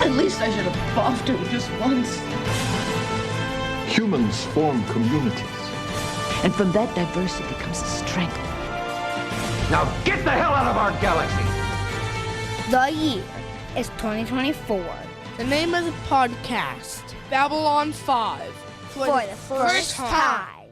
At least I should have buffed him just once. Humans form communities. And from that diversity comes a strength. Now get the hell out of our galaxy! The year is 2024. The name of the podcast, Babylon 5. For the first time.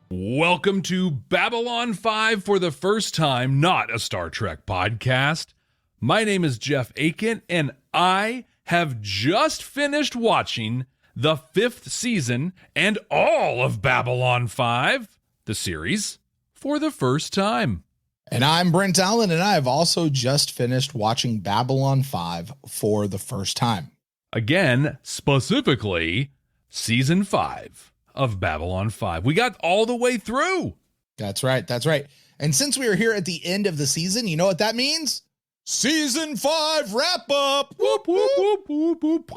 Welcome to Babylon 5 for the first time, not a Star Trek podcast. My name is Jeff Akin, and I have just finished watching the 5th season and all of Babylon 5, the series, for the first time. And I'm Brent Allen, and I have also just finished watching Babylon 5 for the first time. Again, specifically, Season 5 of Babylon 5. We got all the way through. That's right. That's right. And since we are here at the end of the season, you know what that means? Season 5 wrap up. Whoop, whoop, whoop, whoop, whoop.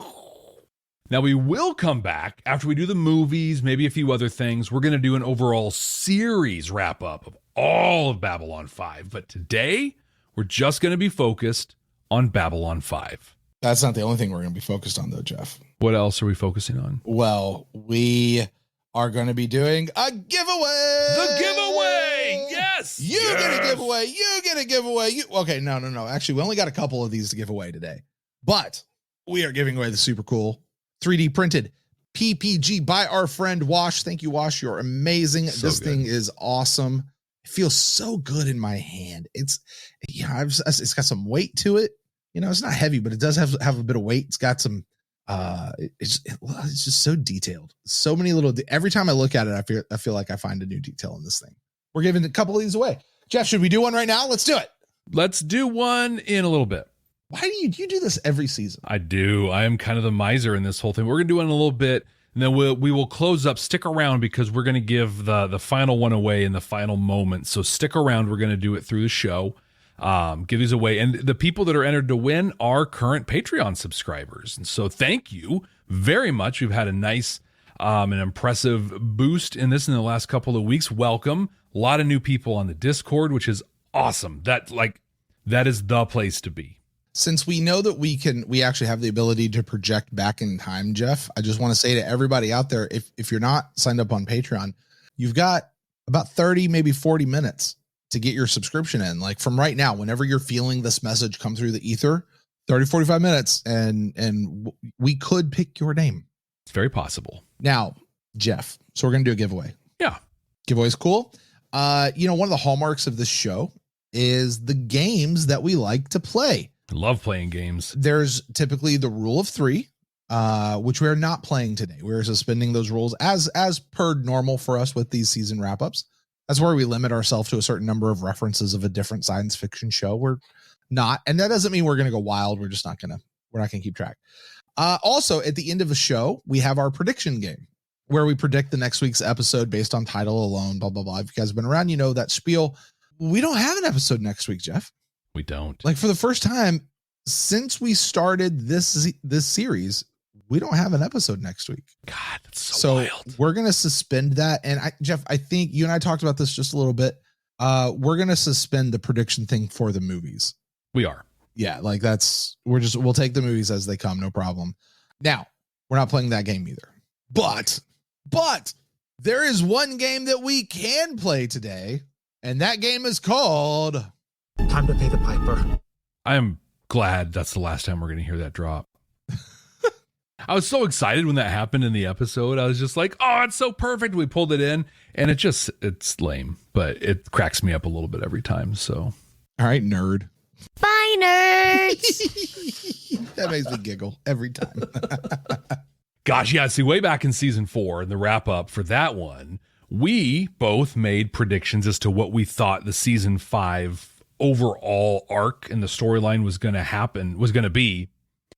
Now, we will come back after we do the movies, maybe a few other things. We're going to do an overall series wrap up of all of Babylon 5. But today, we're just going to be focused on Babylon 5. That's not the only thing we're going to be focused on, though, Jeff. What else are we focusing on? Well, we are going to be doing a giveaway. The giveaway! Yes! You get a giveaway. You get a giveaway. Okay, no. Actually, we only got a couple of these to give away today. But we are giving away the super cool 3D printed PPG by our friend Wash. Thank you, Wash. You're amazing. This thing is awesome. It feels so good in my hand. It's got some weight to it. You know, it's not heavy, but it does have a bit of weight. It's got some, it's just so detailed. So many little, every time I look at it, I feel like I find a new detail in this thing. We're giving a couple of these away. Jeff, should we do one right now? Let's do it. Let's do one in a little bit. Why do you do this every season? I do. I am kind of the miser in this whole thing. We're going to do it in a little bit, and then we will close up. Stick around because we're going to give the final one away in the final moment. So stick around. We're going to do it through the show. Give these away. And the people that are entered to win are current Patreon subscribers. And so thank you very much. We've had a nice and impressive boost in this in the last couple of weeks. Welcome. A lot of new people on the Discord, which is awesome. That is the place to be. Since we know that we actually have the ability to project back in time, Jeff, I just want to say to everybody out there, if you're not signed up on Patreon, you've got about 30, maybe 40 minutes to get your subscription in. Like from right now, whenever you're feeling this message come through the ether, 30, 45 minutes, and we could pick your name. It's very possible. Now, Jeff, so we're going to do a giveaway. Yeah. Giveaway's cool. One of the hallmarks of this show is the games that we like to play. I love playing games. There's typically the rule of 3, which we are not playing today. We're suspending those rules as per normal for us with these season wrap-ups. That's where we limit ourselves to a certain number of references of a different science fiction show. We're not, and that doesn't mean we're going to go wild. We're not going to keep track. Also, at the end of the show, we have our prediction game where we predict the next week's episode based on title alone, blah, blah, blah. If you guys have been around, you know that spiel. We don't have an episode next week, Jeff. We don't. Like for the first time since we started this series, we don't have an episode next week. God, that's so wild. We're going to suspend that. And Jeff, I think you and I talked about this just a little bit. We're going to suspend the prediction thing for the movies. We are. Yeah. Like we'll take the movies as they come. No problem. Now we're not playing that game either, but there is one game that we can play today. And that game is called Time to Pay the Piper. I am glad that's the last time we're going to hear that drop. I was so excited when that happened in the episode. I was just like, oh, it's so perfect. We pulled it in and it's lame, but it cracks me up a little bit every time. So, all right, nerd. Bye, nerds. That makes me giggle every time. Gosh, yeah. See, way back in season 4 and the wrap up for that one, we both made predictions as to what we thought the season 5 overall arc and the storyline was going to be.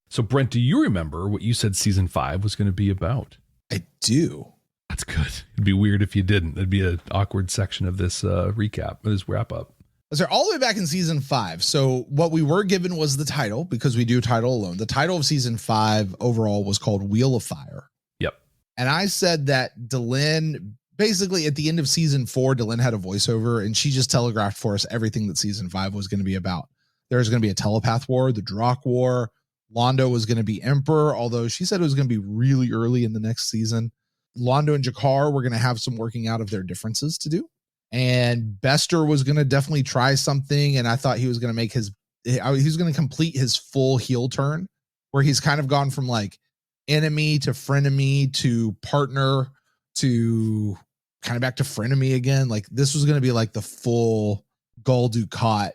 So, Brent, do you remember what you said season 5 was going to be about? I do. That's good. It'd be weird if you didn't. It'd be an awkward section of this this wrap up. So all the way back in season 5. So what we were given was the title because we do title alone. The title of season 5 overall was called Wheel of Fire. Yep. And I said that Delin, basically at the end of season 4, Delin had a voiceover and she just telegraphed for us everything that season 5 was going to be about. There's going to be a telepath war, the Drock war, Londo was going to be emperor, although she said it was going to be really early in the next season. Londo and Jakar were going to have some working out of their differences to do. And Bester was going to definitely try something. And I thought he was going to make he was going to complete his full heel turn, where he's kind of gone from like enemy to frenemy to partner to kind of back to frenemy again. Like this was going to be like the full Gul Dukat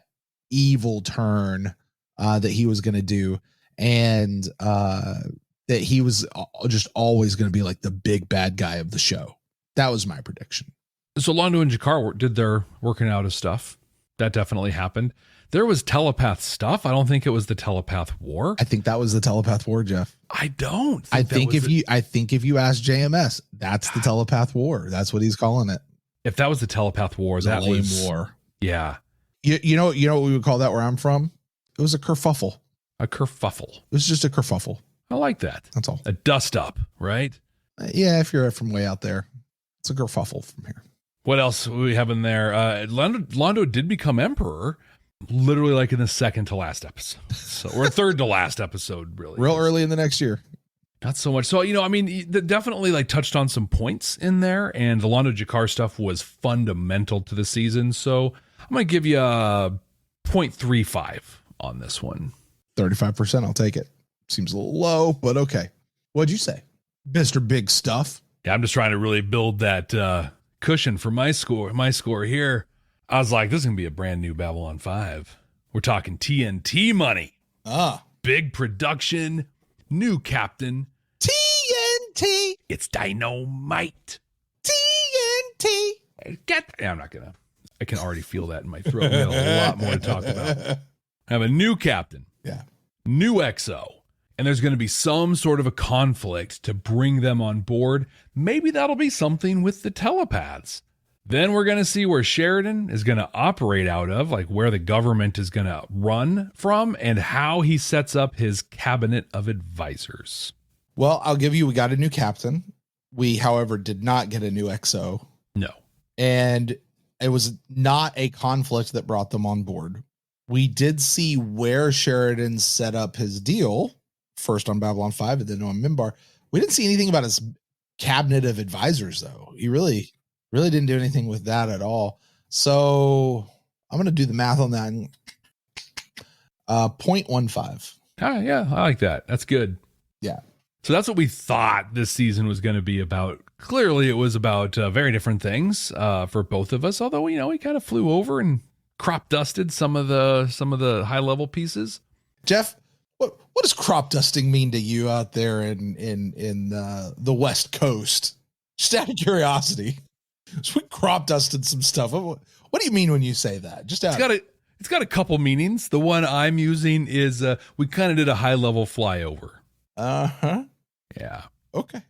evil turn that he was going to do. And that he was just always going to be like the big bad guy of the show. That was my prediction. So Londo and Jakar did their working out of stuff. That definitely happened. There was telepath stuff. I don't think it was the telepath war. I think that was the telepath war, Jeff. I don't. I think if you ask JMS, that's the telepath war. That's what he's calling it. If that was the telepath war, that lame was war. Yeah. You know what we would call that where I'm from? It was a kerfuffle. A kerfuffle. It was just a kerfuffle. I like that. That's all. A dust up, right? Yeah, if you're from way out there, it's a kerfuffle from here. What else we have in there? Londo did become emperor, literally like in the second to last episode, or third to last episode, really. Real early in the next year. Not so much. So, I mean, definitely like touched on some points in there, and the Londo Jakar stuff was fundamental to the season. So I'm going to give you a 0.35 on this one. 35%. I'll take it. Seems a little low, but okay. What'd you say, Mr. Big Stuff? Yeah, I'm just trying to really build that cushion for my score here. I was like, this is going to be a brand new Babylon 5. We're talking TNT money. Big production, new captain. TNT. It's dynamite. TNT. I can already feel that in my throat. We got a lot more to talk about. I have a new captain. Yeah. New XO. And there's going to be some sort of a conflict to bring them on board. Maybe that'll be something with the telepaths. Then we're going to see where Sheridan is going to operate out of, like where the government is going to run from, and how he sets up his cabinet of advisors. Well, we got a new captain. We, however, did not get a new XO. No. And it was not a conflict that brought them on board. We did see where Sheridan set up his deal, first on Babylon 5 and then on Minbar. We didn't see anything about his cabinet of advisors, though. He really didn't do anything with that at all. So I'm going to do the math on that. 0.15. Yeah, I like that. That's good. Yeah. So that's what we thought this season was going to be about. Clearly, it was about very different things for both of us. Although, we kind of flew over and crop dusted some of the high level pieces. Jeff, what does crop dusting mean to you out there in the West Coast? Just out of curiosity. So we crop dusted some stuff. What do you mean when you say that? It's got a couple meanings. The one I'm using is we kind of did a high level flyover. Uh-huh. Yeah. Okay.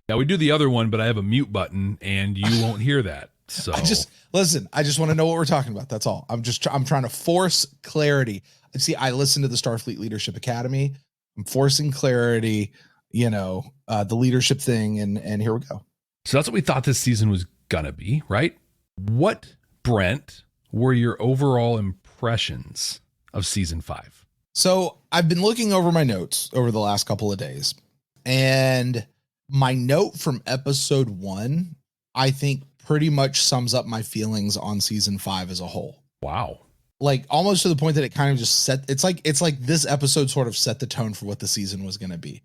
Yeah, we do the other one, but I have a mute button and you won't hear that. So I just want to know what we're talking about. That's all. I'm trying to force clarity. See, I listen to the Starfleet Leadership Academy. I'm forcing clarity, the leadership thing. And here we go. So that's what we thought this season was gonna be, right? What, Brent, were your overall impressions of season 5? So I've been looking over my notes over the last couple of days, and my note from episode 1, I think pretty much sums up my feelings on season 5 as a whole. Wow. Like almost to the point that it kind of just it's like this episode sort of set the tone for what the season was going to be.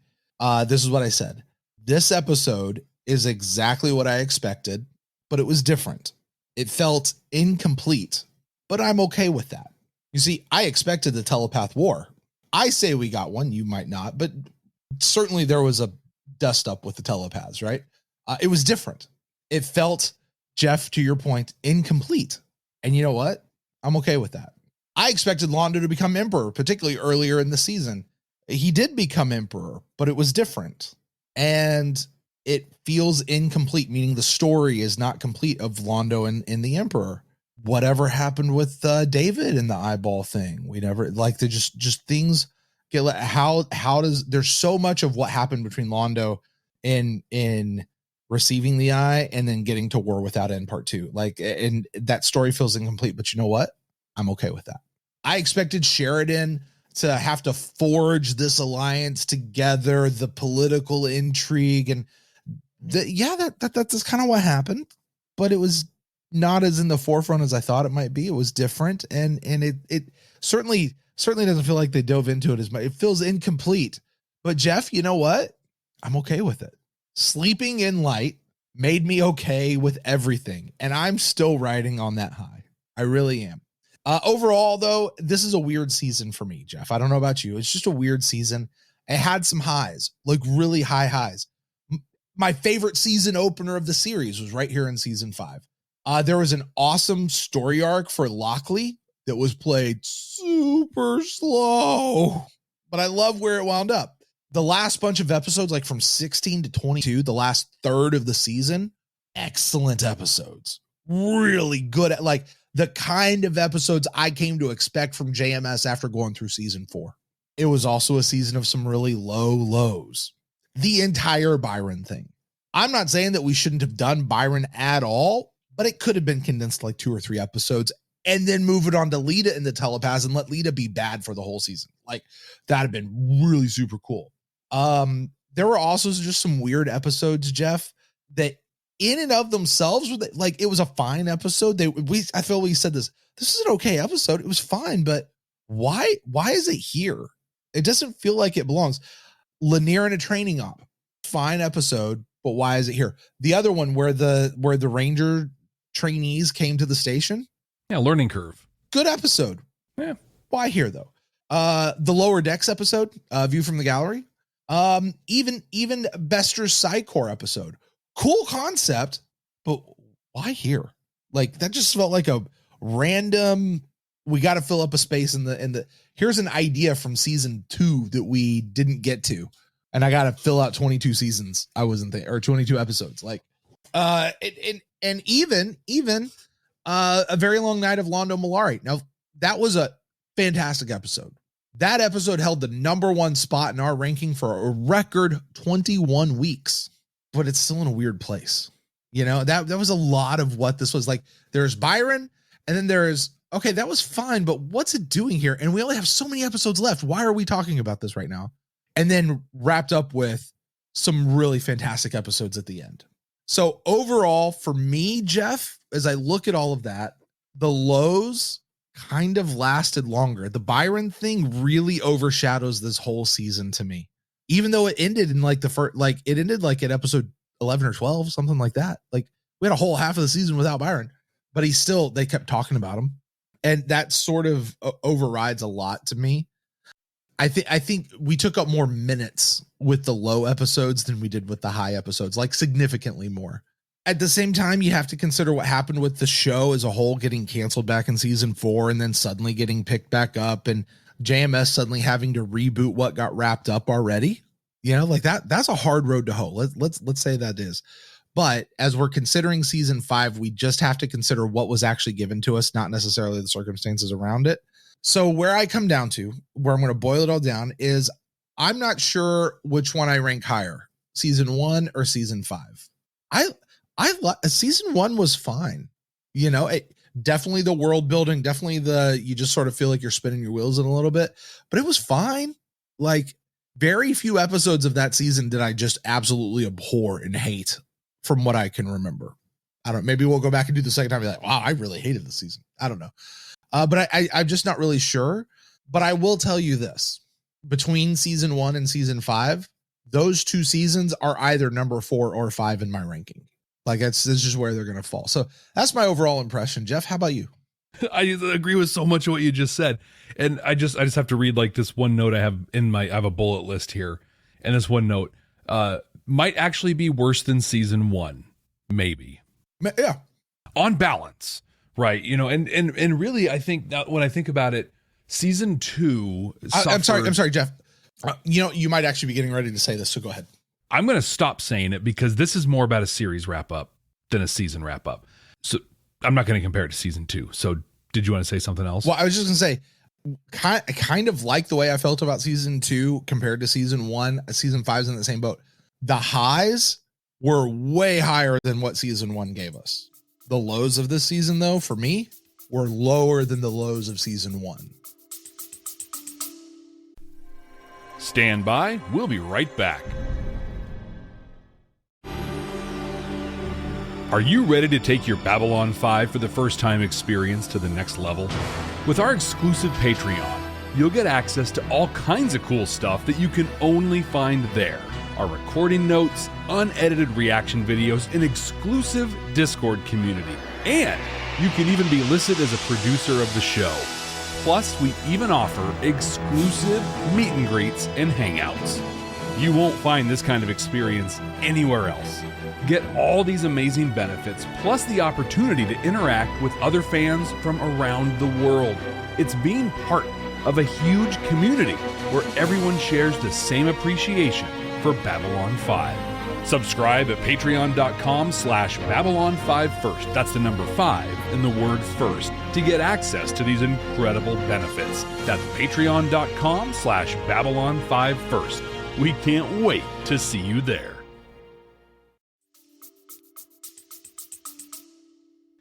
This is what I said. This episode is exactly what I expected, but it was different. It felt incomplete, but I'm okay with that. You see, I expected the telepath war. I say we got one, you might not, but certainly there was a dust up with the telepaths, right? It was different. It felt, Jeff, to your point, incomplete. And you know what? I'm okay with that. I expected Londo to become emperor, particularly earlier in the season. He did become emperor, but it was different. And it feels incomplete, meaning the story is not complete of Londo and the emperor. Whatever happened with David and the eyeball thing? We never like to just things get how does there's so much of what happened between Londo in receiving the eye and then getting to war without end part 2. Like, and that story feels incomplete, but you know what? I'm okay with that. I expected Sheridan to have to forge this alliance together, the political intrigue, and that's kind of what happened, but it was not as in the forefront as I thought it might be. It was different, and it certainly doesn't feel like they dove into it as much. It feels incomplete. But Jeff, you know what? I'm okay with it. Sleeping in light made me okay with everything, and I'm still riding on that high. I really am. Overall, though, this is a weird season for me, Jeff. I don't know about you. It's just a weird season. It had some highs, like really high highs. My favorite season opener of the series was right here in season 5. There was an awesome story arc for Lockley that was played super slow, but I love where it wound up. The last bunch of episodes, like from 16 to 22, the last third of the season, excellent episodes. Really good at like the kind of episodes I came to expect from JMS after going through season 4. It was also a season of some really low lows. The entire Byron thing. I'm not saying that we shouldn't have done Byron at all, but it could have been condensed like 2 or 3 episodes and then move it on to Lita in the telepaths and let Lita be bad for the whole season. Like that'd have been really super cool. There were also just some weird episodes, Jeff, that in and of themselves, like it was a fine episode. I feel we said this is an okay episode. It was fine, but why is it here? It doesn't feel like it belongs. Lanier in a training op, fine episode, but why is it here? The other one where the Ranger trainees came to the station. Yeah. Learning curve. Good episode. Yeah. Why here though? The Lower Decks episode, View from the Gallery. Even Bester's Psychor episode. Cool concept, but why here? Like that just felt like a random, we got to fill up a space in the here's an idea from season 2 that we didn't get to. And I got to fill out 22 seasons. I wasn't there, or 22 episodes. Like, and even A Very Long Night of Londo Mollari. Now that was a fantastic episode. That episode held the #1 spot in our ranking for a record 21 weeks, but it's still in a weird place. You know, that was a lot of what this was like. There's Byron, and then there's, okay, that was fine, but what's it doing here? And we only have so many episodes left. Why are we talking about this right now? And then wrapped up with some really fantastic episodes at the end. So overall, for me, Jeff, as I look at all of that, the lows kind of lasted longer. The Byron thing really overshadows this whole season to me, even though it ended in like the first, like it ended like at episode 11 or 12, something like that. Like we had a whole half of the season without Byron, but they kept talking about him. And that sort of overrides a lot to me. I think we took up more minutes with the low episodes than we did with the high episodes, like significantly more. At the same time, you have to consider what happened with the show as a whole getting canceled back in season 4 and then suddenly getting picked back up, and JMS suddenly having to reboot what got wrapped up already. You know, like that's a hard road to hoe. Let's say that is. But as we're considering season 5, we just have to consider what was actually given to us, not necessarily the circumstances around it. So where I come down to, where I'm going to boil it all down, is I'm not sure which one I rank higher, season 1 or season 5. Season 1 was fine. You know, definitely the world building, definitely you just sort of feel like you're spinning your wheels in a little bit, but it was fine. Like very few episodes of that season did I just absolutely abhor and hate from what I can remember. I don't know. Maybe we'll go back and do the second time and be like, wow, I really hated this season. I don't know. But I'm just not really sure. But I will tell you this, between season 1 and season 5, those 2 seasons are either number 4 or 5 in my ranking. Like that's just where they're going to fall. So that's my overall impression. Jeff, how about you? I agree with so much of what you just said. And I just have to read like this one note I have I have a bullet list here. And this one note might actually be worse than season 1. Maybe. Yeah. On balance. Right. You know, and really, I think that when I think about it, season 2. I'm sorry, Jeff. You know, you might actually be getting ready to say this. So go ahead. I'm going to stop saying it because this is more about a series wrap up than a season wrap up. So I'm not going to compare it to season 2. So did you want to say something else? Well, I was just going to say, kind of like the way I felt about season 2 compared to season 1. Season 5's in the same boat. The highs were way higher than what season 1 gave us. The lows of this season, though, for me, were lower than the lows of season 1. Stand by, we'll be right back. Are you ready to take your Babylon 5 for the first time experience to the next level? With our exclusive Patreon, you'll get access to all kinds of cool stuff that you can only find there. Our recording notes, unedited reaction videos, an exclusive Discord community. And you can even be listed as a producer of the show. Plus, we even offer exclusive meet and greets and hangouts. You won't find this kind of experience anywhere else. Get all these amazing benefits, plus the opportunity to interact with other fans from around the world. It's being part of a huge community where everyone shares the same appreciation for Babylon 5. Subscribe at patreon.com/Babylon5First. That's the number 5 and the word first to get access to these incredible benefits. That's patreon.com/Babylon5First. We can't wait to see you there.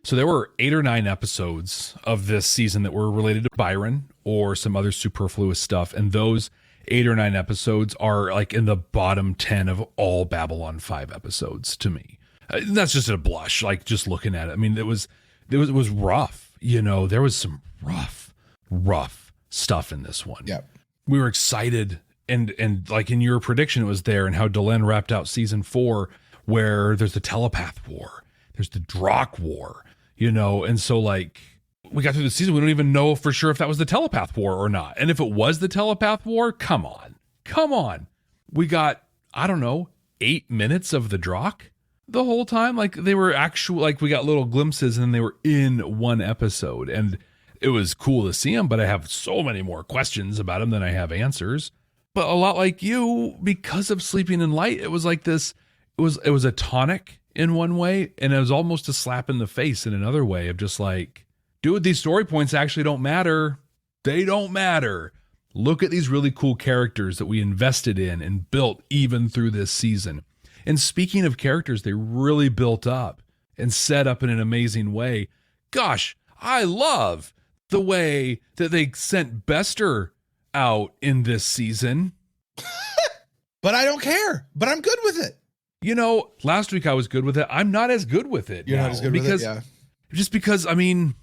So there were 8 or 9 episodes of this season that were related to Byron or some other superfluous stuff. And those 8 or 9 episodes are like in the bottom 10 of all Babylon 5 episodes to me. That's just a blush, like just looking at it. I mean, it was rough. You know, there was some rough stuff in this one. Yep. We were excited. And like in your prediction, it was there, and how Delenn wrapped out season 4, where there's the telepath war, there's the Drock war, you know, and so like we got through the season, we don't even know for sure if that was the telepath war or not. And if it was the telepath war, come on. We got, I don't know, 8 minutes of the Drock the whole time. Like they were actual, like we got little glimpses and they were in one episode, and it was cool to see them, but I have so many more questions about them than I have answers. But a lot like you, because of Sleeping in Light, it was like this, it was a tonic in one way, and it was almost a slap in the face in another way of just like, dude, these story points actually don't matter. They don't matter. Look at these really cool characters that we invested in and built even through this season. And speaking of characters, they really built up and set up in an amazing way. Gosh, I love the way that they sent Bester out in this season. But I don't care. But I'm good with it. You know, last week I was good with it. I'm not as good with it. You're not as good with it, yeah. Just because, I mean,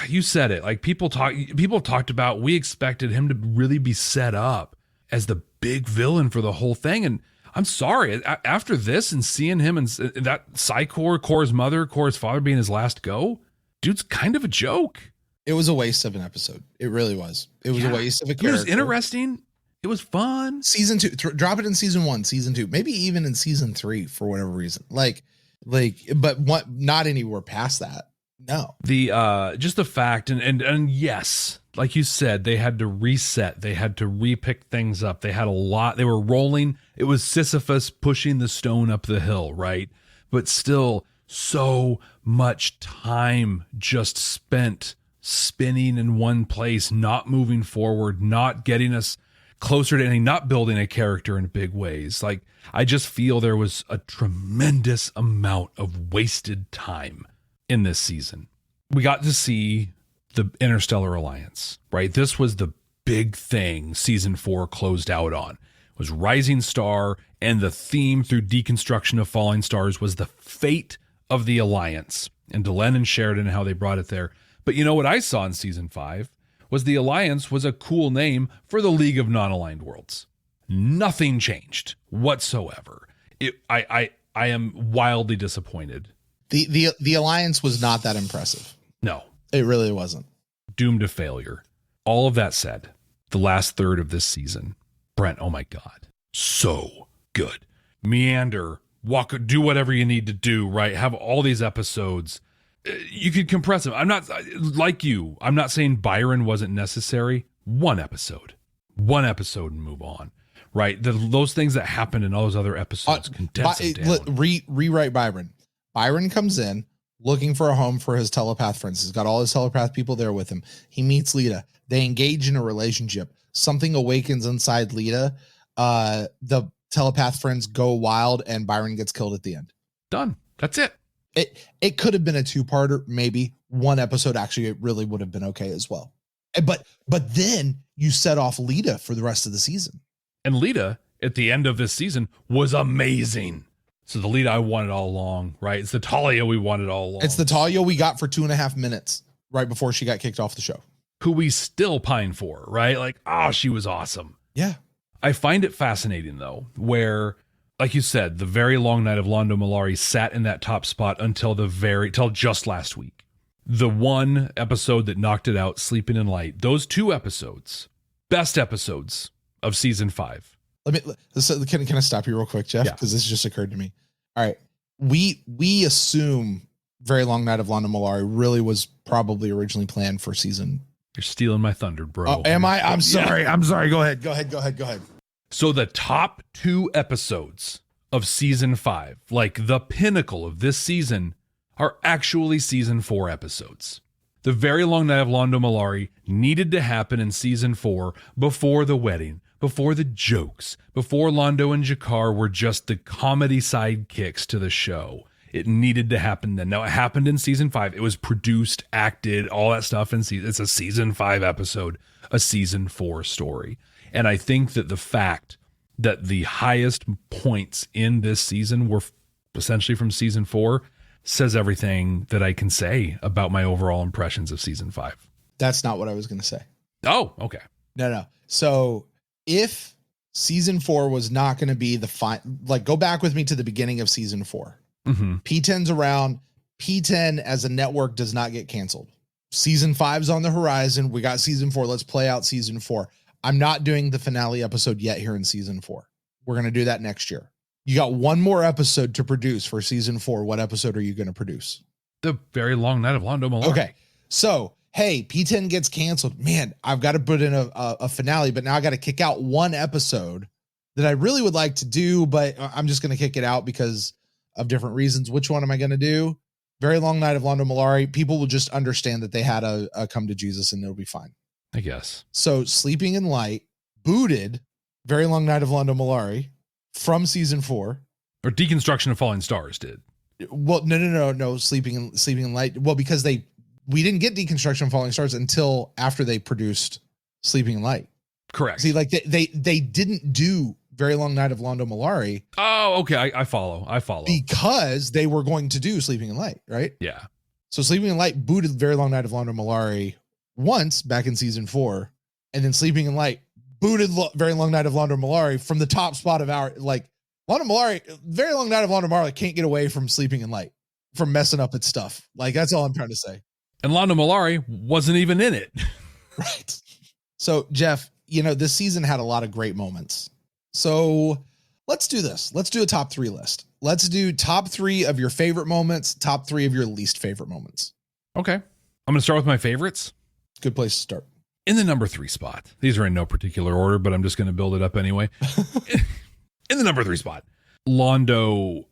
you said it. Like people talked about, we expected him to really be set up as the big villain for the whole thing. And I'm sorry, after this and seeing him and that Psychor, Kor's mother, Kor's father being his last go, dude's kind of a joke. It was a waste of an episode. It really was. It was a waste of a character. It was interesting. It was fun. Season 2, drop it in season 1, season 2, maybe even in season 3 for whatever reason. But what? Not anywhere past that. No. The just the fact and yes, like you said, they had to reset. They had to repick things up. They had a lot. They were rolling. It was Sisyphus pushing the stone up the hill, right? But still, so much time just spent spinning in one place, not moving forward, not getting us closer to anything, not building a character in big ways. Like, I just feel there was a tremendous amount of wasted time in this season. We got to see the Interstellar Alliance, right? This was the big thing season 4 closed out on. It was Rising Star, and the theme through Deconstruction of Falling Stars was the fate of the Alliance, and Delenn and Sheridan and how they brought it there. But you know what I saw in season 5 was the Alliance was a cool name for the League of Non-Aligned Worlds. Nothing changed whatsoever. I am wildly disappointed. The Alliance was not that impressive. No. It really wasn't. Doomed to failure. All of that said, the last third of this season, Brent, oh my God, so good. Meander, do whatever you need to do, right? Have all these episodes. You could compress them. I'm not like you. I'm not saying Byron wasn't necessary. One episode and move on, right? Those things that happened in all those other episodes, condense them down. Rewrite Byron. Byron comes in looking for a home for his telepath friends. He's got all his telepath people there with him. He meets Lita. They engage in a relationship. Something awakens inside Lita. The telepath friends go wild, and Byron gets killed at the end. Done. That's it. It could have been a 2-parter, maybe one episode. Actually, it really would have been okay as well. But then you set off Lita for the rest of the season. And Lita at the end of this season was amazing. So the Lita I wanted all along, right? It's the Talia we wanted all along. It's the Talia we got for 2.5 minutes right before she got kicked off the show. Who we still pine for, right? Like, oh, she was awesome. Yeah. I find it fascinating though, where, like you said, the very long night of Londo Mollari sat in that top spot until just last week. The one episode that knocked it out, Sleeping in Light, those 2 episodes, best episodes of season 5. Can I stop you real quick, Jeff? Because this just occurred to me. All right. We assume Very Long Night of Londo Mollari really was probably originally planned for season. You're stealing my thunder, bro. Oh, am I? I'm sorry. Yeah. I'm sorry. Go ahead. So the top 2 episodes of season 5, like the pinnacle of this season, are actually season 4 episodes. The Very Long Night of Londo Mollari needed to happen in season 4 before the wedding, before the jokes, before Londo and G'Kar were just the comedy sidekicks to the show. It needed to happen then. Now, it happened in season 5. It was produced, acted, all that stuff. It's a season 5 episode, a season 4 story. And I think that the fact that the highest points in this season were essentially from season 4 says everything that I can say about my overall impressions of season 5. That's not what I was going to say. Oh, okay. No. So if season 4 was not going to be go back with me to the beginning of season 4. Mm-hmm. P10's around. P10 as a network does not get canceled. Season 5's on the horizon. We got season 4. Let's play out season 4. I'm not doing the finale episode yet here in season 4. We're going to do that next year. You got one more episode to produce for season 4. What episode are you going to produce? The Very Long Night of Londo Mollari. Okay. So, hey, P10 gets canceled. Man, I've got to put in a finale, but now I got to kick out one episode that I really would like to do, but I'm just going to kick it out because of different reasons. Which one am I going to do? Very Long Night of Londo Mollari. People will just understand that they had a come to Jesus and it'll be fine, I guess. So Sleeping in Light booted Very Long Night of Londo Mollari from season 4. Or Deconstruction of Falling Stars did. Well, no. Sleeping in Light. Well, because we didn't get Deconstruction of Falling Stars until after they produced Sleeping in Light. Correct. See, like they didn't do Very Long Night of Londo Mollari. Oh, okay. I follow. Because they were going to do Sleeping in Light, right? Yeah. So Sleeping in Light booted Very Long Night of Londo Mollari once back in season 4, and then Sleeping in Light booted Very Long Night of Londo Mollari from the top spot of Londo Mollari. Very Long Night of Londo Mollari can't get away from Sleeping in Light, from messing up its stuff. Like, that's all I'm trying to say. And Londo Mollari wasn't even in it. Right. So Jeff, this season had a lot of great moments. So let's do this. Let's do a top 3 list. Let's do top 3 of your favorite moments, top 3 of your least favorite moments. Okay. I'm going to start with my favorites. Good place to start. In the number 3 spot. These are in no particular order, but I'm just going to build it up anyway. In the number 3 spot, Londo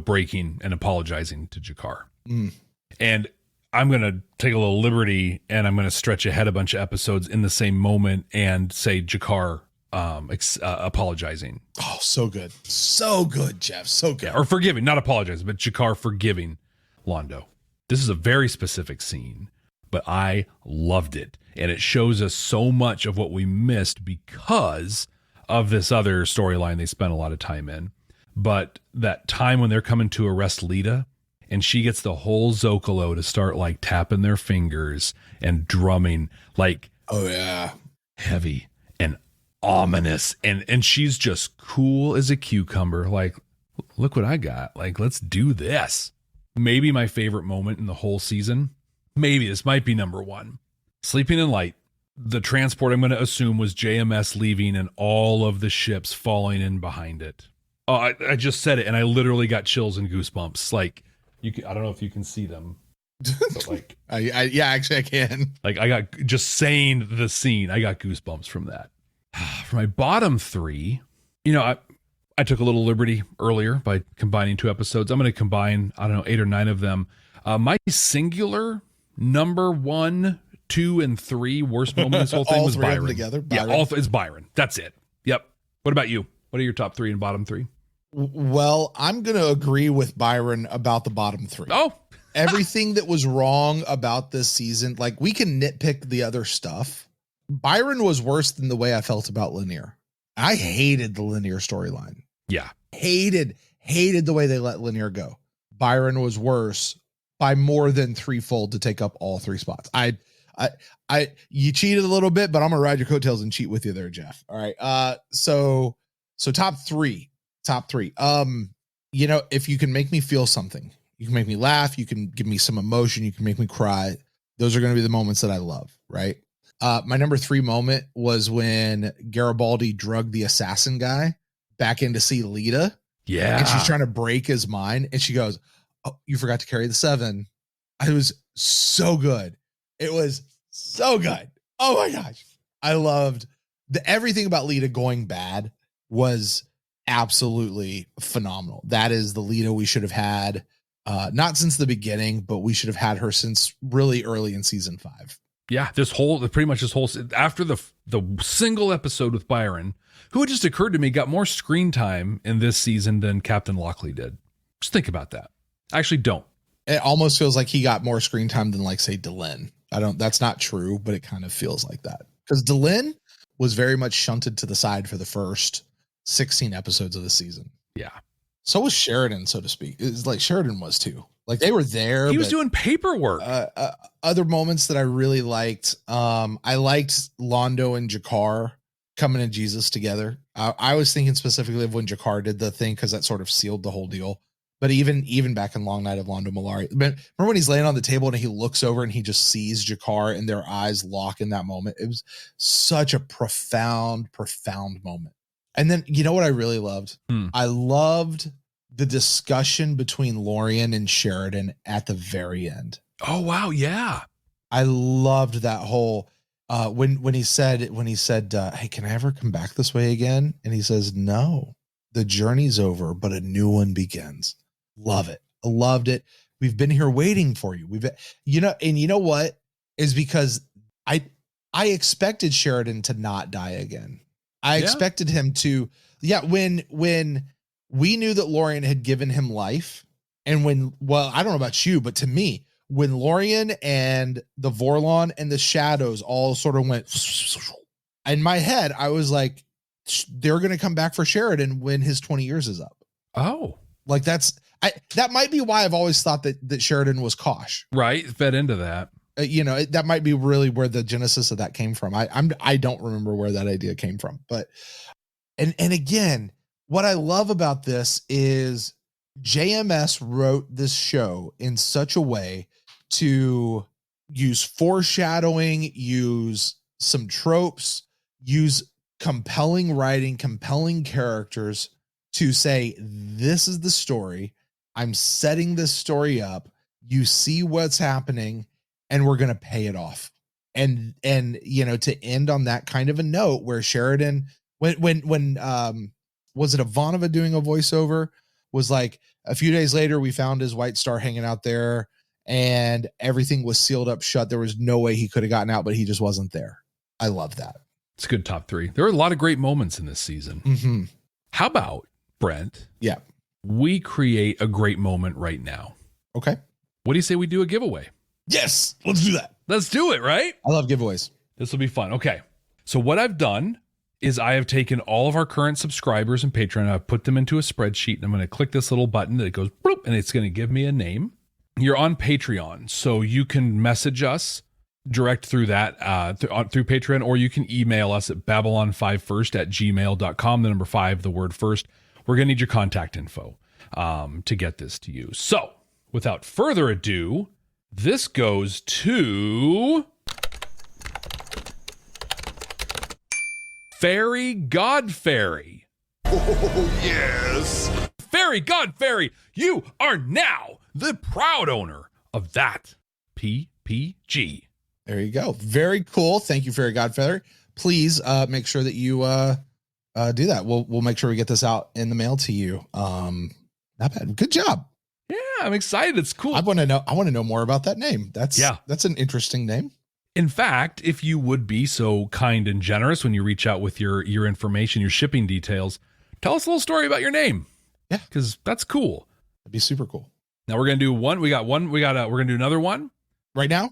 breaking and apologizing to G'Kar. And I'm going to take a little liberty and I'm going to stretch ahead a bunch of episodes in the same moment and say G'Kar apologizing. Oh, so good. So good, Jeff. So good. Yeah, or forgiving, not apologizing, but G'Kar forgiving Londo. This is a very specific scene, but I loved it. And it shows us so much of what we missed because of this other storyline they spent a lot of time in. But that time when they're coming to arrest Lita and she gets the whole Zocalo to start like tapping their fingers and drumming like, oh yeah, heavy and ominous. And she's just cool as a cucumber. Like, look what I got. Like, let's do this. Maybe my favorite moment in the whole season. Maybe this might be number 1. Sleeping in Light. The transport, I'm going to assume, was JMS leaving and all of the ships falling in behind it. Oh, I just said it and I literally got chills and goosebumps. Like, I don't know if you can see them. But like, yeah, actually I can. Like, I got, just saying the scene, I got goosebumps from that. For my bottom 3, I took a little liberty earlier by combining 2 episodes. I'm going to combine, 8 or 9 of them. My singular number 1, 2, and 3 worst moment in this whole thing was Byron. Together. Byron. Yeah, it's Byron. That's it. Yep. What about you? What are your top 3 and bottom 3? Well, I'm going to agree with Byron about the bottom 3. Oh, everything that was wrong about this season, like we can nitpick the other stuff, Byron was worse than the way I felt about Lanier. I hated the Lanier storyline. Yeah. Hated the way they let Lanier go. Byron was worse by more than threefold to take up all 3 spots. You cheated a little bit, but I'm gonna ride your coattails and cheat with you there, Jeff. All right. So top three. If you can make me feel something, you can make me laugh, you can give me some emotion, you can make me cry. Those are going to be the moments that I love, right? My number 3 moment was when Garibaldi drugged the assassin guy back in to see Lita. Yeah. And she's trying to break his mind. And she goes, "Oh, you forgot to carry the 7." It was so good. It was so good. Oh my gosh. I loved everything about Lita going bad was absolutely phenomenal. That is the Lita we should have had, not since the beginning, but we should have had her since really early in season 5. Yeah, after the single episode with Byron, who it just occurred to me got more screen time in this season than Captain Lockley did. Just think about that. I actually don't. It almost feels like he got more screen time than, like, say, Delenn. That's not true, but it kind of feels like that. Because Delenn was very much shunted to the side for the first 16 episodes of the season. Yeah. So was Sheridan, so to speak. It's like Sheridan was too. Like, they were there. He was doing paperwork. Other moments that I really liked. I liked Londo and Jakar coming to Jesus together. I was thinking specifically of when Jakar did the thing, because that sort of sealed the whole deal. But even back in Long Night of Londo Mollari, remember when he's laying on the table and he looks over and he just sees Jakar and their eyes lock in that moment? It was such a profound moment. And then, you know what I really loved? I loved the discussion between Lorien and Sheridan at the very end. Oh, wow. Yeah. I loved that whole, when he said, "Hey, can I ever come back this way again?" And he says, "No, the journey's over, but a new one begins." Love it. I loved it. We've been here waiting for you. And you know what is because I expected Sheridan to not die again. I expected him to, when we knew that Lorien had given him life, and I don't know about you, but to me, when Lorien and the Vorlon and the shadows all sort of went in my head, I was like, they're going to come back for Sheridan when his 20 years is up. Oh, like that might be why I've always thought that Sheridan was Kosh. Right. Fed into that. That might be really where the genesis of that came from. I don't remember where that idea came from, but, and again, what I love about this is JMS wrote this show in such a way to use foreshadowing, use some tropes, use compelling writing, compelling characters to say, this is the story. I'm setting this story up. You see what's happening, and we're going to pay it off. And, to end on that kind of a note where Sheridan, when was it Ivanova doing a voiceover, was like, a few days later, we found his White Star hanging out there and everything was sealed up shut. There was no way he could have gotten out, but he just wasn't there. I love that. It's a good top 3. There are a lot of great moments in this season. Mm-hmm. How about, Brent? Yeah. We create a great moment right now. Okay. What do you say we do a giveaway? Yes, let's do that. Let's do it, right? I love giveaways. This will be fun. Okay. So what I've done is I have taken all of our current subscribers and Patreon, and I've put them into a spreadsheet, and I'm going to click this little button that goes bloop, and it's going to give me a name. You're on Patreon, so you can message us direct through that, through Patreon, or you can email us at babylon5first@gmail.com, the number 5, the word first. We're going to need your contact info to get this to you. So without further ado, this goes to Fairy God Fairy. Oh, yes. Fairy God Fairy, you are now the proud owner of that PPG. There you go. Very cool. Thank you, Fairy Godfather. Please make sure that you do that. We'll make sure we get this out in the mail to you. Not bad. Good job. Yeah, I'm excited. It's cool. I want to know more about that name. That's an interesting name. In fact, if you would be so kind and generous when you reach out with your information, your shipping details, tell us a little story about your name. Yeah, because that's cool. That'd be super cool. Now we're gonna do one. We're gonna do another one right now.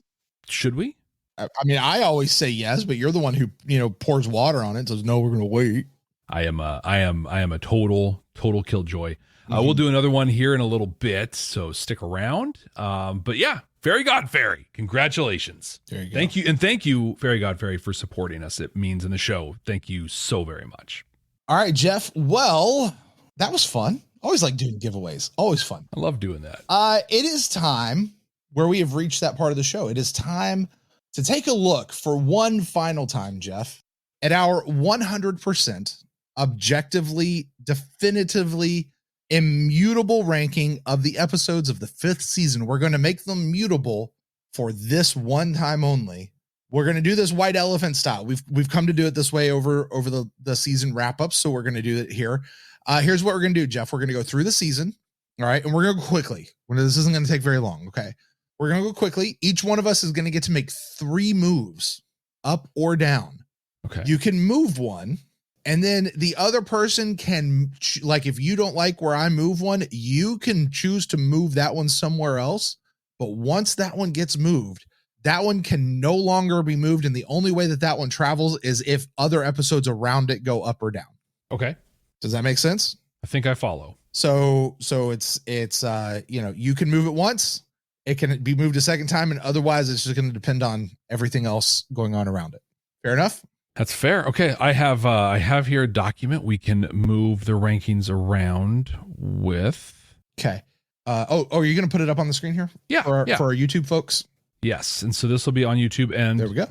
Should we? I mean, I always say yes, but you're the one who, pours water on it and says, no, we're going to wait. I am a total killjoy. We'll do another one here in a little bit, so stick around. But yeah, Fairy God Fairy, congratulations. There you go. Thank you. And thank you, Fairy God Fairy, for supporting us. It means in the show. Thank you so very much. All right, Jeff. Well, that was fun. Always like doing giveaways. Always fun. I love doing that. It is time where we have reached that part of the show. It is time to take a look for one final time, Jeff, at our 100% objectively, definitively immutable ranking of the episodes of the 5th season. We're going to make them mutable for this one time only. We're going to do this white elephant style. We've come to do it this way over the season wrap up. So we're going to do it here. Here's what we're going to do, Jeff. We're going to go through the season. All right. And we're going to go quickly. This isn't going to take very long. Okay. We're going to go quickly. Each one of us is going to get to make 3 moves up or down. Okay. You can move one. And then the other person can, like, if you don't like where I move one, you can choose to move that one somewhere else. But once that one gets moved, that one can no longer be moved. And the only way that one travels is if other episodes around it go up or down. Okay. Does that make sense? I think I follow. So it's you can move it once. It can be moved a second time. And otherwise it's just going to depend on everything else going on around it. Fair enough? That's fair. Okay, I have here a document we can move the rankings around with. Okay. Are you going to put it up on the screen here? Yeah, for our YouTube folks. Yes, and so this will be on YouTube, and there we go.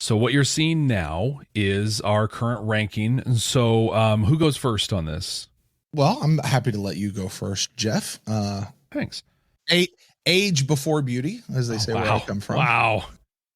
So what you're seeing now is our current ranking. And so, who goes first on this? Well, I'm happy to let you go first, Jeff. Thanks. Age before beauty, as they say, where I come from. Wow.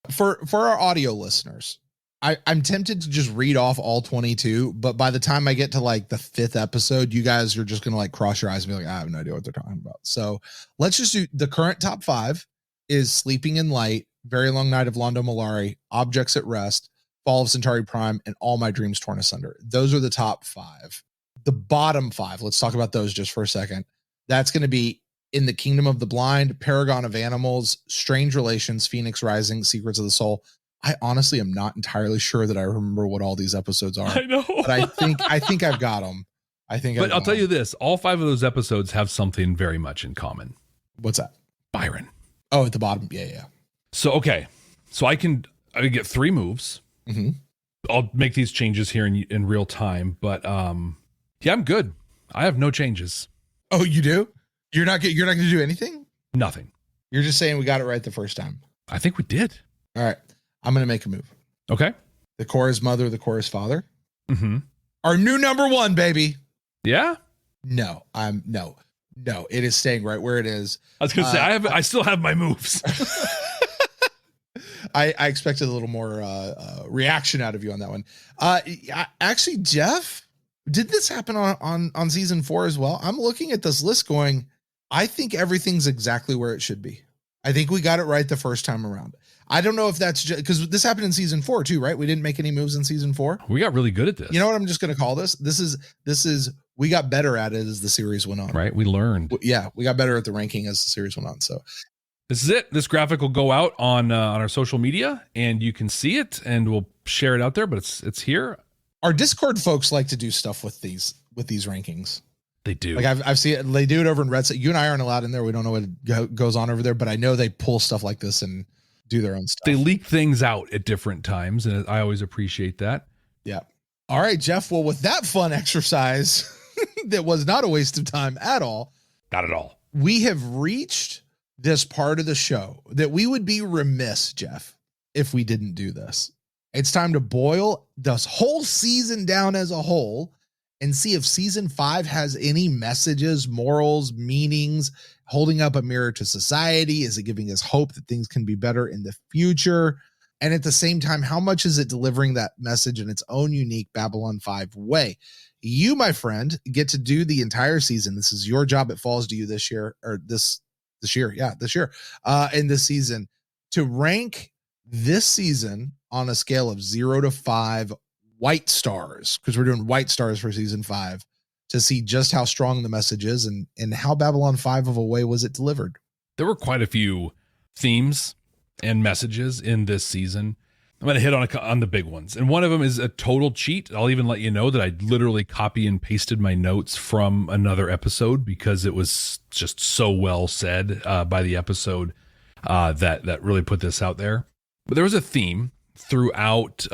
For our audio listeners. I'm tempted to just read off all 22, but by the time I get to like the 5th episode, you guys are just going to like cross your eyes and be like, I have no idea what they're talking about. So let's just do the current top 5 is Sleeping in Light, Very Long Night of Londo Mollari, Objects at Rest, Fall of Centauri Prime, and All My Dreams Torn Asunder. Those are the top 5. The bottom 5, let's talk about those just for a second. That's going to be In the Kingdom of the Blind, Paragon of Animals, Strange Relations, Phoenix Rising, Secrets of the Soul. I honestly am not entirely sure that I remember what all these episodes are. I know, but I think I've got them. But I'll tell you this: all 5 of those episodes have something very much in common. What's that? Byron. Oh, at the bottom. Yeah. So okay, so I get 3 moves. Mm-hmm. I'll make these changes here in real time, but yeah, I'm good. I have no changes. Oh, you do? You're not going to do anything? Nothing. You're just saying we got it right the first time. I think we did. All right. I'm going to make a move. Okay. The Korra's mother, the Korra's father. Mm-hmm. Our new number 1, baby. Yeah. No, it is staying right where it is. I was going to say, I still have my moves. I expected a little more reaction out of you on that one. Actually, Jeff, did this happen on season 4 as well? I'm looking at this list going, I think everything's exactly where it should be. I think we got it right the first time around. I don't know if that's just because this happened in season 4 too, right? We didn't make any moves in season 4. We got really good at this. You know what I'm just going to call this? This is we got better at it as the series went on. Right. We learned. Yeah. We got better at the ranking as the series went on. So this is it. This graphic will go out on our social media and you can see it and we'll share it out there, but it's here. Our Discord folks like to do stuff with these rankings. They do. Like I've seen it. They do it over in Red. You and I aren't allowed in there. We don't know what goes on over there, but I know they pull stuff like this and do their own stuff. They leak things out at different times, and I always appreciate that. Yeah. All right, Jeff. Well, with that fun exercise that was not a waste of time at all. Not at all. We have reached this part of the show that we would be remiss, Jeff, if we didn't do this. It's time to boil this whole season down as a whole and see if season 5 has any messages, morals, meanings, holding up a mirror to society. Is it giving us hope that things can be better in the future? And at the same time, how much is it delivering that message in its own unique Babylon 5 way? You, my friend, get to do the entire season. This is your job. It falls to you this year, or this year. Yeah, this year, in this season, to rank this season on a scale of 0 to 5 white stars, because we're doing white stars for season 5, to see just how strong the message is and how Babylon 5 of a way was it delivered. There were quite a few themes and messages in this season. I'm going to hit on the big ones. And one of them is a total cheat. I'll even let you know that I literally copy and pasted my notes from another episode because it was just so well said by the episode that really put this out there. But there was a theme throughout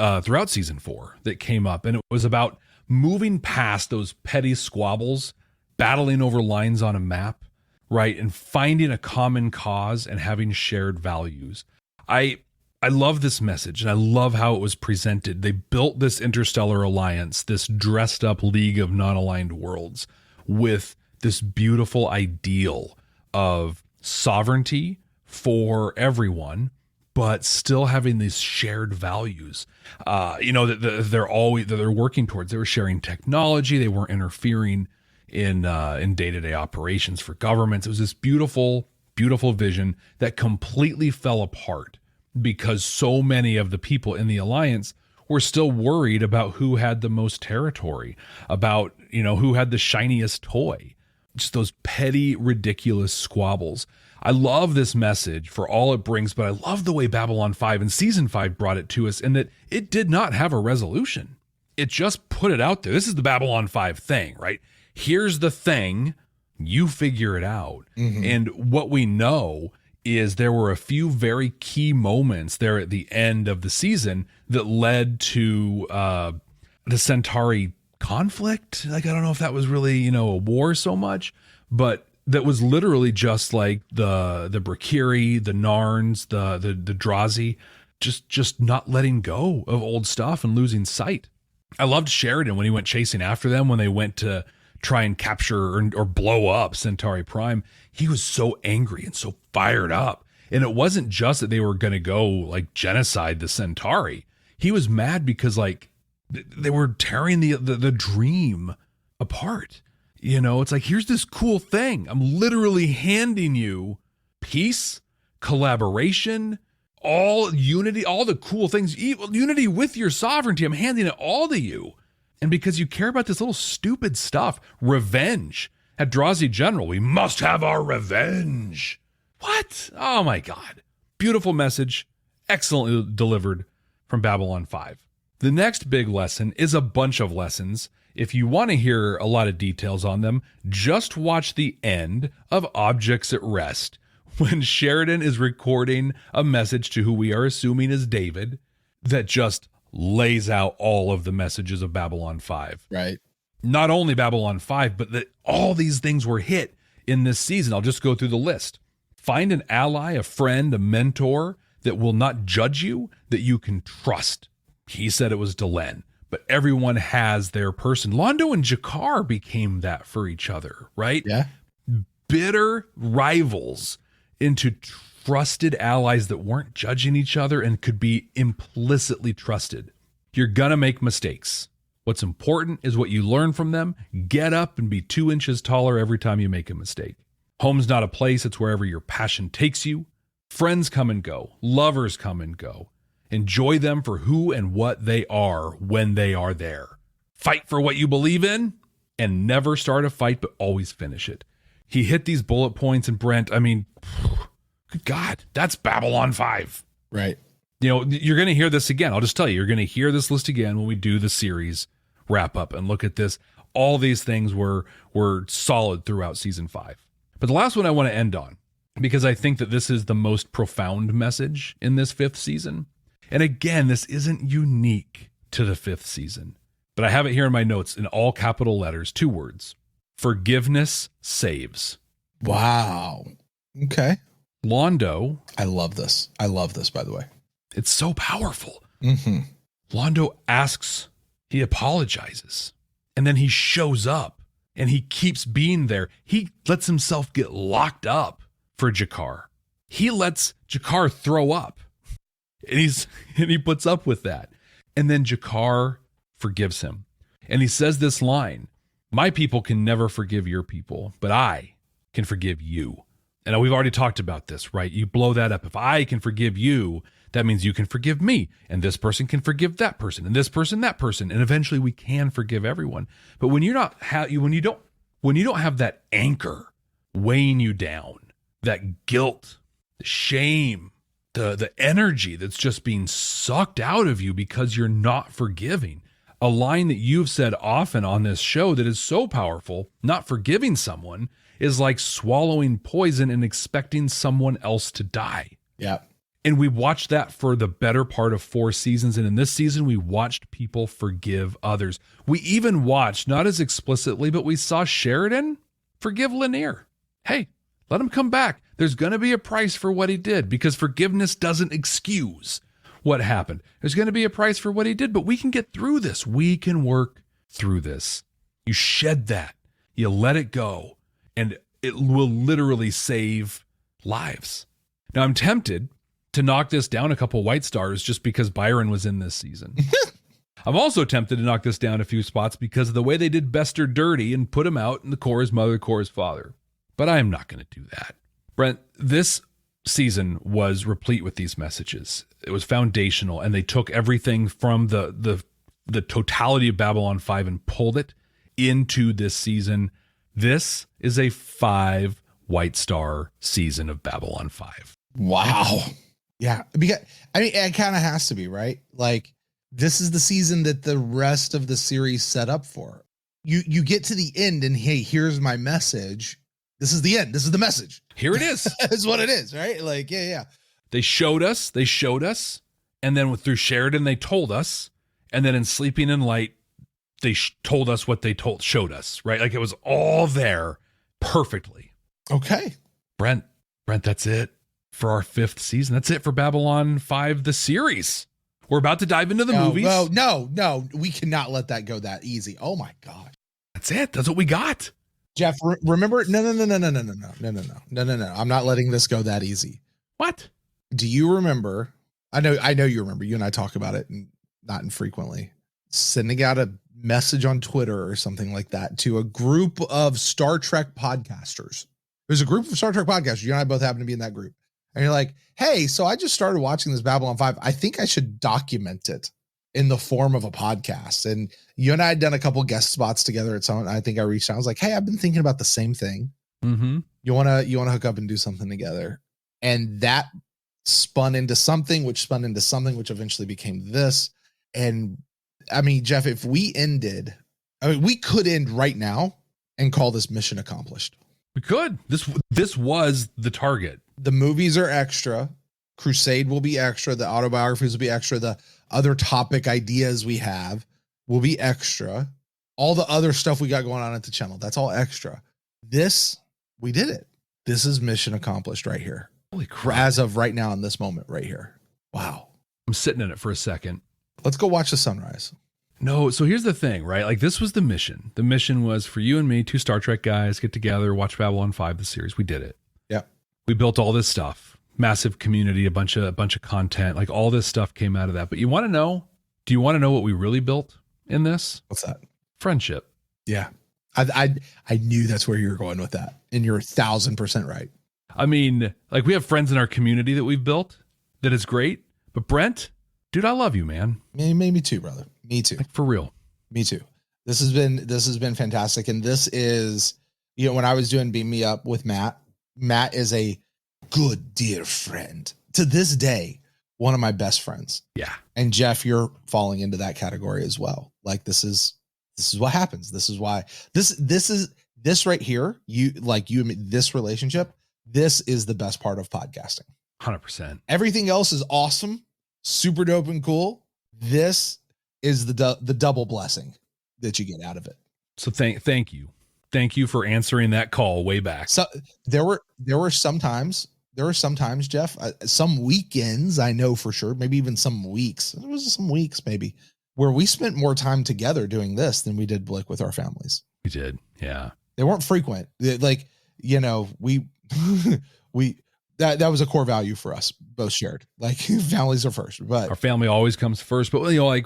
season 4 that came up, and it was about moving past those petty squabbles, battling over lines on a map, right? And finding a common cause and having shared values. I love this message, and I love how it was presented. They built this interstellar alliance, this dressed up league of non-aligned worlds, with this beautiful ideal of sovereignty for everyone, but still having these shared values, that they're working towards. They were sharing technology. They weren't interfering in day-to-day operations for governments. It was this beautiful, beautiful vision that completely fell apart because so many of the people in the alliance were still worried about who had the most territory, about, who had the shiniest toy, just those petty, ridiculous squabbles. I love this message for all it brings, but I love the way Babylon 5 and season 5 brought it to us, in that it did not have a resolution. It just put it out there. This is the Babylon 5 thing, right? Here's the thing, you figure it out. Mm-hmm. And what we know is there were a few very key moments there at the end of the season that led to the Centauri conflict. Like, I don't know if that was really, a war so much, but that was literally just like the Brakiri, the Narns, the Drazi, just not letting go of old stuff and losing sight. I loved Sheridan when he went chasing after them, when they went to try and capture or blow up Centauri Prime. He was so angry and so fired up. And it wasn't just that they were going to go like genocide the Centauri. He was mad because like they were tearing the dream apart. It's like, here's this cool thing. I'm literally handing you peace, collaboration, all unity, all the cool things, unity with your sovereignty. I'm handing it all to you. And because you care about this little stupid stuff, revenge. At Drazi General, we must have our revenge. What? Oh my God. Beautiful message, excellently delivered from Babylon 5. The next big lesson is a bunch of lessons. If you want to hear a lot of details on them, just watch the end of Objects at Rest, when Sheridan is recording a message to who we are assuming is David that just lays out all of the messages of Babylon 5. Right. Not only Babylon 5, but that all these things were hit in this season. I'll just go through the list. Find an ally, a friend, a mentor that will not judge you, that you can trust. He said it was Delenn, but everyone has their person. Londo and Jakar became that for each other, right? Yeah. Bitter rivals into trusted allies that weren't judging each other and could be implicitly trusted. You're going to make mistakes. What's important is what you learn from them. Get up and be 2 inches taller every time you make a mistake. Home's not a place, it's wherever your passion takes you. Friends come and go. Lovers come and go. Enjoy them for who and what they are when they are there. Fight for what you believe in and never start a fight, but always finish it. He hit these bullet points, and Brent, I mean, good God, that's Babylon 5. Right. You're going to hear this again. I'll just tell you, you're going to hear this list again when we do the series wrap up and look at this. All these things were solid throughout season 5. But the last one I want to end on, because I think that this is the most profound message in this 5th season. And again, this isn't unique to the 5th season, but I have it here in my notes in all capital letters, 2 words. Forgiveness saves. Wow. Okay. Londo. I love this. I love this, by the way. It's so powerful. Mm-hmm. Londo asks, he apologizes, and then he shows up and he keeps being there. He lets himself get locked up for Jakar. He lets Jakar throw up, and he puts up with that. And then Jakar forgives him. And he says this line, "My people can never forgive your people, but I can forgive you." And we've already talked about this, right? You blow that up. If I can forgive you, that means you can forgive me, and this person can forgive that person, and this person, that person, and eventually we can forgive everyone. But when you don't have that anchor weighing you down, that guilt, the shame, the energy that's just being sucked out of you because you're not forgiving. A line that you've said often on this show that is so powerful, not forgiving someone is like swallowing poison and expecting someone else to die. Yeah. And we watched that for the better part of 4 seasons. And in this season, we watched people forgive others. We even watched, not as explicitly, but we saw Sheridan forgive Lanier. Hey, let him come back. There's going to be a price for what he did, because forgiveness doesn't excuse what happened. There's going to be a price for what he did, but we can get through this. We can work through this. You shed that. You let it go, and it will literally save lives. Now, I'm tempted to knock this down a couple white stars just because Byron was in this season. I'm also tempted to knock this down a few spots because of the way they did Bester dirty and put him out in the Cora's mother, Cora's father. But I am not going to do that. Brent, this season was replete with these messages. It was foundational, and they took everything from the totality of Babylon 5 and pulled it into this season. This is a 5 white star season of Babylon 5. Wow. Yeah. Because I mean, it kind of has to be, right? Like, this is the season that the rest of the series set up for. You get to the end and, hey, here's my message. This is the end. This is the message. Here it is. That's what it is, right? Like, yeah. They showed us. And then through Sheridan, they told us. And then in Sleeping in Light, they told us what they showed us, right? Like, it was all there perfectly. Okay. Brent, that's it for our 5th season. That's it for Babylon 5, the series. We're about to dive into the movies. No. We cannot let that go that easy. Oh my God. That's it. That's what we got. Jeff, remember? No. I'm not letting this go that easy. What? Do you remember? I know you remember. You and I talk about it, and not infrequently. Sending out a message on Twitter or something like that to a group of Star Trek podcasters. There's a group of Star Trek podcasters. You and I both happen to be in that group. And you're like, hey, so I just started watching this Babylon 5. I think I should document it in the form of a podcast. And you and I had done a couple guest spots together at some. I think I reached out. I was like, hey, I've been thinking about the same thing. Mm-hmm. You wanna hook up and do something together? And that spun into something, which eventually became this. And I mean, Jeff, if we could end right now and call this mission accomplished. We could. This was the target. The movies are extra. Crusade will be extra. The autobiographies will be extra. The other topic ideas we have will be extra. All the other stuff we got going on at the channel, that's all extra. This, we did it. This is mission accomplished right here. Holy crap. As of right now in this moment right here. Wow. I'm sitting in it for a second. Let's go watch the sunrise. No, so here's the thing, right? Like, this was the mission. The mission was for you and me, 2 Star Trek guys, get together, watch Babylon 5, the series. We did it. Yeah. We built all this stuff. Massive community, a bunch of content, like all this stuff came out of that. But do you want to know what we really built in this? What's that? Friendship. Yeah. I knew that's where you were going with that. And you're 1,000% right. I mean, like, we have friends in our community that we've built that is great. But Brent, dude, I love you, man. Me too, brother. Me too. Like, for real. Me too. This has been fantastic. And this is, when I was doing Beam Me Up with Matt is a good, dear friend. To this day, one of my best friends. Yeah. And Jeff, you're falling into that category as well. Like, this is what happens. This is why this right here, you and me, this relationship, this is the best part of podcasting. 100%. Everything else is awesome, super dope and cool. This is the double blessing that you get out of it. So thank you. Thank you for answering that call way back. So there were sometimes, Jeff, some weekends, I know for sure, maybe even some weeks. There was some weeks maybe where we spent more time together doing this than we did like with our families. We did. Yeah. They weren't frequent. Like, that was a core value for us both shared. Like, families are first, but our family always comes first. But my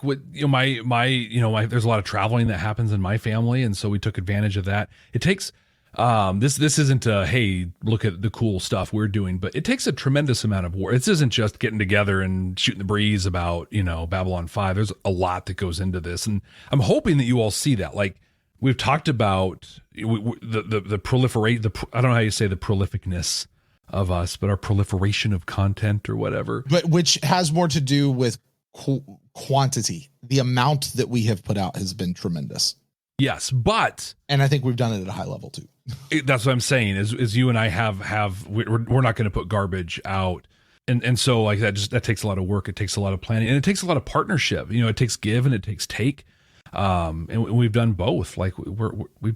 there's a lot of traveling that happens in my family, and so we took advantage of that. It takes this isn't a, hey, look at the cool stuff we're doing, but it takes a tremendous amount of work. This isn't just getting together and shooting the breeze about Babylon 5. There's a lot that goes into this, and I'm hoping that you all see that. Like, we've talked about the proliferate. I don't know how you say the prolificness of us, but our proliferation of content or whatever. But which has more to do with quantity. The amount that we have put out has been tremendous. Yes, but and I think we've done it at a high level too. That's what I'm saying. Is you and I we're not going to put garbage out, and so like that takes a lot of work. It takes a lot of planning, and it takes a lot of partnership. You know, it takes give and it takes take. And we've done both. Like we.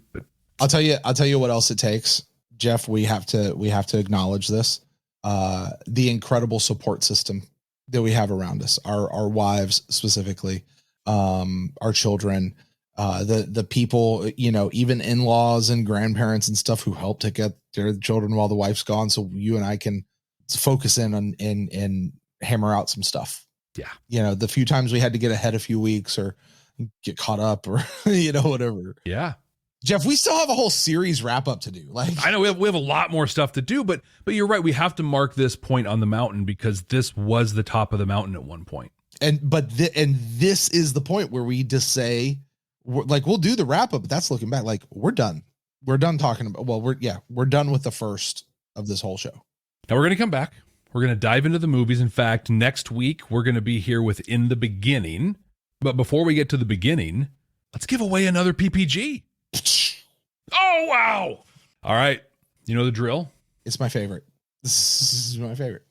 I'll tell you what else it takes, Jeff. We have to acknowledge this. The incredible support system that we have around us, our wives specifically, our children, the people, you know, even in-laws and grandparents and stuff who help to get their children while the wife's gone. So you and I can focus in on and hammer out some stuff. Yeah. You know, the few times we had to get ahead a few weeks or get caught up or, you know, whatever. Yeah. Jeff, we still have a whole series wrap up to do. Like, I know we have a lot more stuff to do, but you're right. We have to mark this point on the mountain because this was the top of the mountain at one point. And this is the point where we just say, we'll do the wrap up, but that's looking back. Like we're done. We're done talking about. Well, we're done with the first of this whole show. Now we're going to come back. We're going to dive into the movies. In fact, next week we're going to be here with In the Beginning. But before we get to the beginning, let's give away another PPG. Oh, wow. All right. You know the drill? It's my favorite. This is my favorite.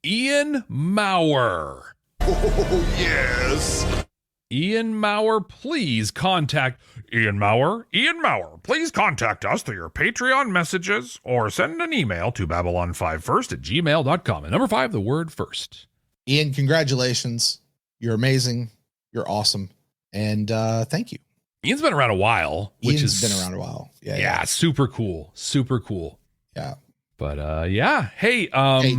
Ian Maurer. Oh, yes. Ian Maurer, please contact Ian Maurer. Ian Maurer, please contact us through your Patreon messages or send an email to babylon5first@gmail.com. And number 5, the word first. Ian, congratulations. You're amazing. You're awesome. And thank you. Ian's been around a while. Ian's been around a while. Yeah. Super cool. Super cool. Yeah. But yeah. Hey,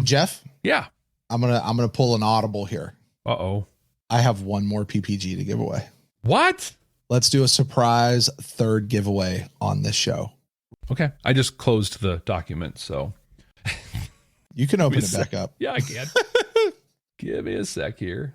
Jeff. Yeah. I'm gonna pull an audible here. Uh-oh. I have one more PPG to give away. What? Let's do a surprise third giveaway on this show. Okay. I just closed the document, so you can open it back up. Yeah, I can. Give me a sec here.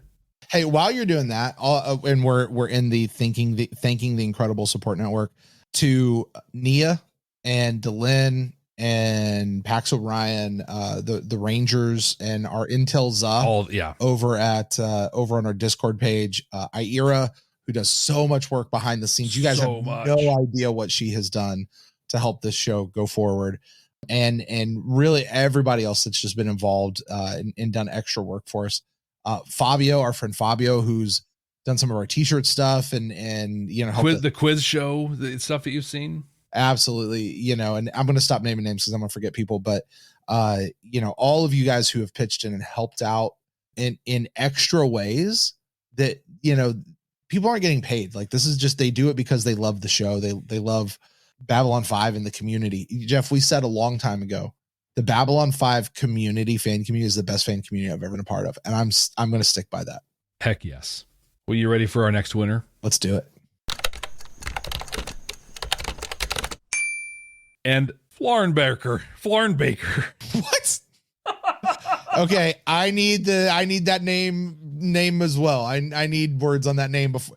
Hey, while you're doing that, and we're in the thanking the incredible support network to Nia and Delin and Pax Orion, the Rangers and our Intel Za over on our Discord page, Ira, who does so much work behind the scenes. You guys have no idea what she has done to help this show go forward. And really everybody else that's just been involved and done extra work for us. Fabio, our friend Fabio, who's done some of our t-shirt stuff and you know, the quiz show, the stuff that you've seen. Absolutely. You know, and I'm going to stop naming names because I'm going to forget people, but you know, all of you guys who have pitched in and helped out in extra ways that, you know, people aren't getting paid. Like this is just, they do it because they love the show. They love Babylon 5 and the community. Jeff, we said a long time ago, the Babylon 5 fan community is the best fan community I've ever been a part of. And I'm going to stick by that. Heck yes. Well, you ready for our next winner? Let's do it. And Flarnbaker. What? Okay, I need that name as well. I need words on that name before.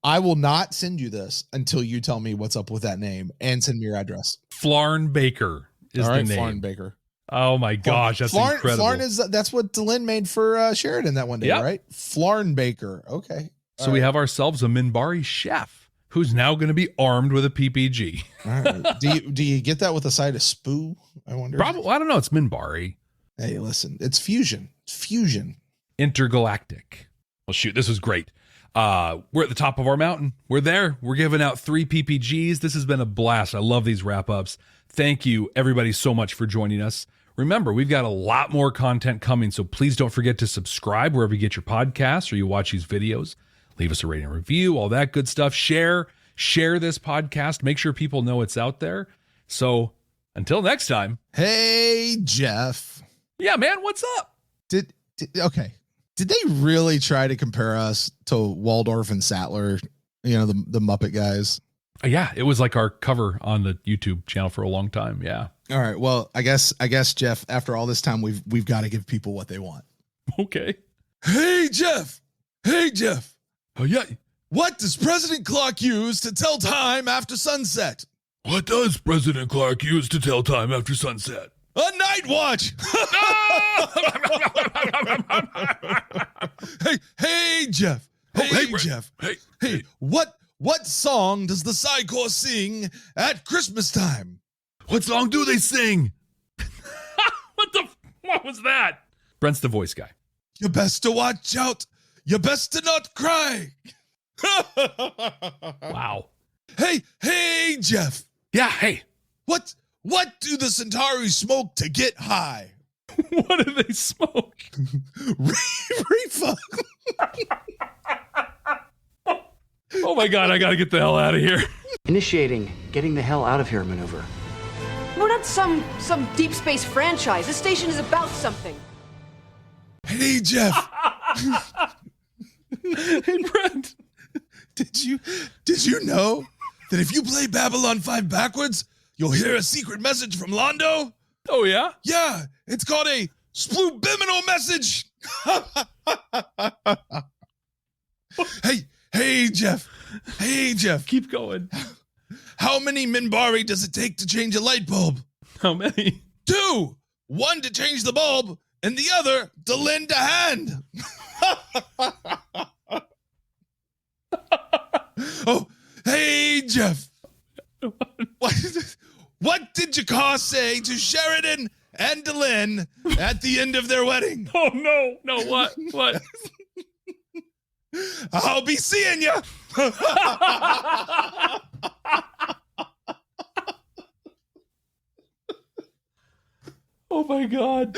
I will not send you this until you tell me what's up with that name and send me your address. Flarnbaker is the name. Flarnbaker. Oh my gosh, that's incredible. Flarn that's what Delin made for Sheridan that one day, right? Flarnbaker. Okay. So we have ourselves a Minbari chef who's now going to be armed with a PPG. All right. Do you get that with a side of spoo? I wonder. Probably. I don't know. It's Minbari. Hey, listen, it's fusion. Intergalactic. Well, shoot, this was great. We're at the top of our mountain. We're there. We're giving out 3 PPGs. This has been a blast. I love these wrap-ups. Thank you, everybody, so much for joining us. Remember, we've got a lot more content coming, so please don't forget to subscribe wherever you get your podcasts or you watch these videos. Leave us a rating and review, all that good stuff. Share this podcast. Make sure people know it's out there. So until next time. Hey, Jeff. Yeah, man, what's up? Okay. Did they really try to compare us to Waldorf and Sattler? You know, the Muppet guys. Yeah, it was like our cover on the YouTube channel for a long time. Yeah. All right. Well, I guess Jeff, after all this time, we've got to give people what they want. Okay. Hey, Jeff. Oh, yeah. What does President Clock use to tell time after sunset? What does President Clark use to tell time after sunset? A night watch. Hey, Jeff. Hey, Brent. Jeff. Hey. What song does the Psychor sing at Christmas time? What song do they sing? What was that? Brent's the voice guy. You best to watch out. You best to not cry. Wow. Hey, Jeff. Yeah, hey. What do the Centauri smoke to get high? What do they smoke? Reefer. Oh my God, I gotta get the hell out of here. Initiating getting the hell out of here maneuver. We're not some deep space franchise. This station is about something. Hey, Jeff. Hey, Brent. Did you know that if you play Babylon 5 backwards, you'll hear a secret message from Londo? Oh, yeah? Yeah, it's called a splubiminal message. Hey, Jeff. Hey, Jeff. Keep going. How many Minbari does it take to change a light bulb? How many? 2. 1 to change the bulb, and the other to lend a hand. Oh, hey, Jeff. What did Jakar say to Sheridan and Delenn at the end of their wedding? Oh, no. No, what? What? I'll be seeing ya. Oh, my God.